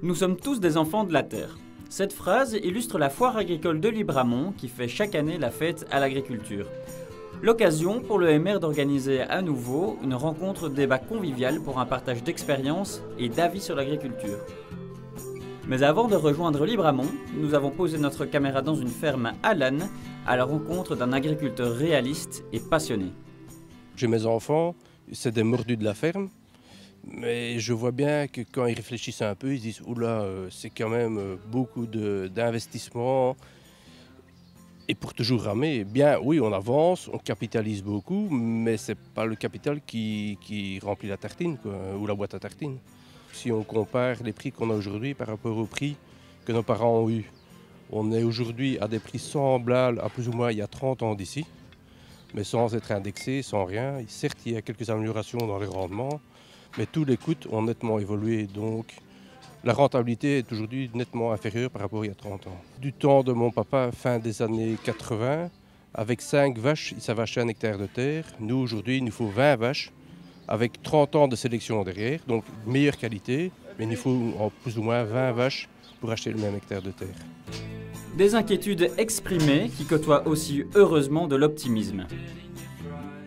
Nous sommes tous des enfants de la terre. Cette phrase illustre la foire agricole de Libramont qui fait chaque année la fête à l'agriculture. L'occasion pour le MR d'organiser à nouveau une rencontre débat convivial pour un partage d'expériences et d'avis sur l'agriculture. Mais avant de rejoindre Libramont, nous avons posé notre caméra dans une ferme à Lannes à la rencontre d'un agriculteur réaliste et passionné. J'ai mes enfants, c'est des mordus de la ferme, mais je vois bien que quand ils réfléchissent un peu, ils disent « Oula, c'est quand même beaucoup d'investissement ». Et pour toujours ramer, bien oui, on avance, on capitalise beaucoup, mais ce n'est pas le capital qui remplit la tartine, quoi, ou la boîte à tartines. Si on compare les prix qu'on a aujourd'hui par rapport aux prix que nos parents ont eus, on est aujourd'hui à des prix semblables à plus ou moins il y a 30 ans d'ici, mais sans être indexé, sans rien. Certes, il y a quelques améliorations dans les rendements, mais tous les coûts ont nettement évolué. Donc la rentabilité est aujourd'hui nettement inférieure par rapport à il y a 30 ans. Du temps de mon papa, fin des années 80, avec 5 vaches, il savait acheter 1 hectare de terre. Nous, aujourd'hui, il nous faut 20 vaches, avec 30 ans de sélection derrière, donc meilleure qualité, mais il nous faut en plus ou moins 20 vaches pour acheter le même hectare de terre. Des inquiétudes exprimées qui côtoient aussi heureusement de l'optimisme.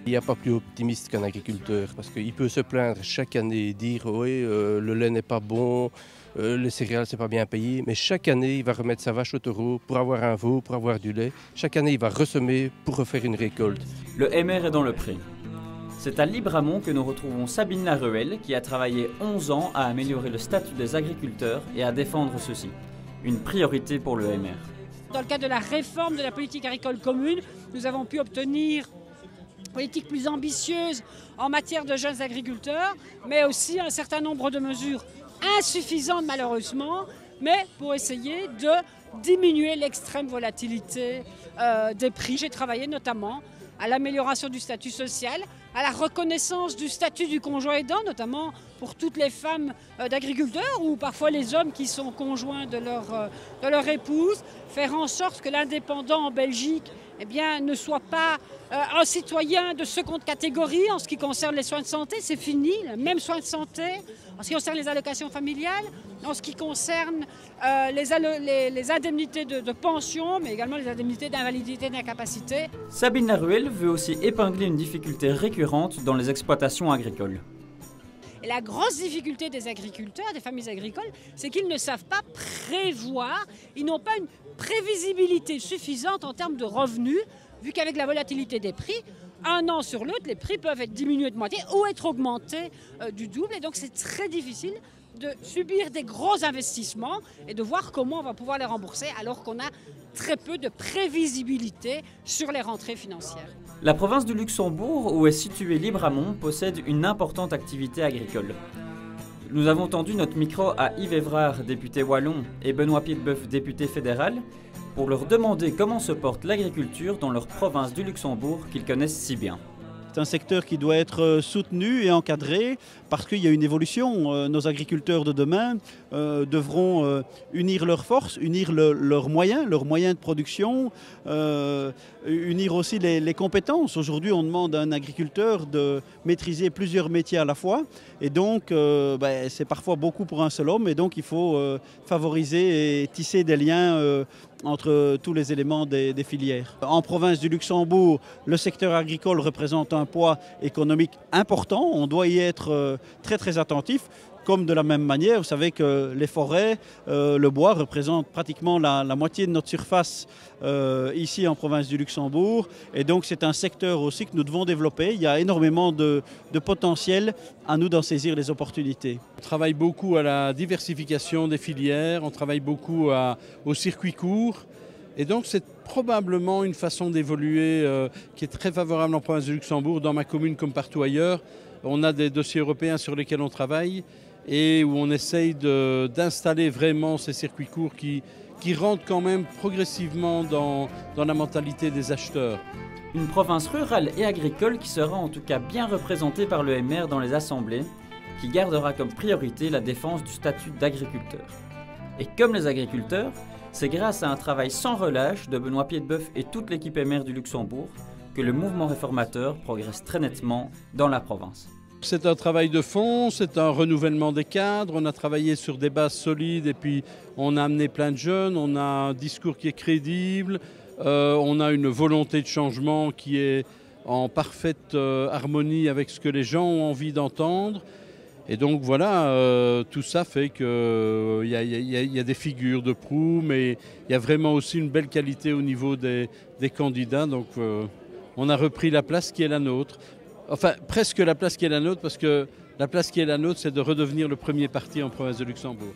Il n'y a pas plus optimiste qu'un agriculteur, parce qu'il peut se plaindre chaque année et dire « oui, le lait n'est pas bon, les céréales c'est pas bien payé », mais chaque année il va remettre sa vache au taureau pour avoir un veau, pour avoir du lait. Chaque année il va ressemer pour refaire une récolte. Le MR est dans le pré. C'est à Libramont que nous retrouvons Sabine Laruelle qui a travaillé 11 ans à améliorer le statut des agriculteurs et à défendre ceux-ci. Une priorité pour le MR. Dans le cadre de la réforme de la politique agricole commune, nous avons pu obtenir une politique plus ambitieuse en matière de jeunes agriculteurs, mais aussi un certain nombre de mesures insuffisantes malheureusement, mais pour essayer de diminuer l'extrême volatilité des prix. J'ai travaillé notamment à l'amélioration du statut social, à la reconnaissance du statut du conjoint aidant, notamment pour toutes les femmes d'agriculteurs ou parfois les hommes qui sont conjoints de leur épouse, faire en sorte que l'indépendant en Belgique ne soit pas un citoyen de seconde catégorie en ce qui concerne les soins de santé, c'est fini, même soins de santé, en ce qui concerne les allocations familiales, en ce qui concerne les indemnités de pension, mais également les indemnités d'invalidité et d'incapacité. Sabine Laruelle veut aussi épingler une difficulté récurrente dans les exploitations agricoles. Et la grosse difficulté des agriculteurs, des familles agricoles, c'est qu'ils ne savent pas prévoir, ils n'ont pas une prévisibilité suffisante en termes de revenus, vu qu'avec la volatilité des prix, un an sur l'autre, les prix peuvent être diminués de moitié ou être augmentés du double. Et donc c'est très difficile de subir des gros investissements et de voir comment on va pouvoir les rembourser alors qu'on a très peu de prévisibilité sur les rentrées financières. La province du Luxembourg, où est situé Libramont, possède une importante activité agricole. Nous avons tendu notre micro à Yves Évrard, député wallon, et Benoît Piedboeuf, député fédéral, pour leur demander comment se porte l'agriculture dans leur province du Luxembourg qu'ils connaissent si bien. C'est un secteur qui doit être soutenu et encadré parce qu'il y a une évolution. Nos agriculteurs de demain devront unir leurs forces, unir leurs moyens de production, unir aussi les compétences. Aujourd'hui, on demande à un agriculteur de maîtriser plusieurs métiers à la fois. Et donc, c'est parfois beaucoup pour un seul homme. Et donc, il faut favoriser et tisser des liens entre tous les éléments des filières. En province du Luxembourg, le secteur agricole représente un poids économique important. On doit y être très très attentif. Comme de la même manière, vous savez que les forêts, le bois représente pratiquement la moitié de notre surface ici en province du Luxembourg. Et donc c'est un secteur aussi que nous devons développer. Il y a énormément de potentiel, à nous d'en saisir les opportunités. On travaille beaucoup à la diversification des filières, on travaille beaucoup au circuit court. Et donc c'est probablement une façon d'évoluer qui est très favorable en province du Luxembourg, dans ma commune comme partout ailleurs. On a des dossiers européens sur lesquels on travaille et où on essaye d'installer vraiment ces circuits courts qui rentrent quand même progressivement dans la mentalité des acheteurs. Une province rurale et agricole qui sera en tout cas bien représentée par le MR dans les assemblées, qui gardera comme priorité la défense du statut d'agriculteur. Et comme les agriculteurs, c'est grâce à un travail sans relâche de Benoît Piedboeuf et toute l'équipe MR du Luxembourg que le mouvement réformateur progresse très nettement dans la province. C'est un travail de fond, c'est un renouvellement des cadres. On a travaillé sur des bases solides et puis on a amené plein de jeunes. On a un discours qui est crédible. On a une volonté de changement qui est en parfaite harmonie avec ce que les gens ont envie d'entendre. Et donc voilà, tout ça fait qu'il y a des figures de proue, mais il y a vraiment aussi une belle qualité au niveau des candidats. Donc on a repris la place qui est la nôtre. Enfin, presque la place qui est la nôtre, parce que la place qui est la nôtre, c'est de redevenir le premier parti en province de Luxembourg.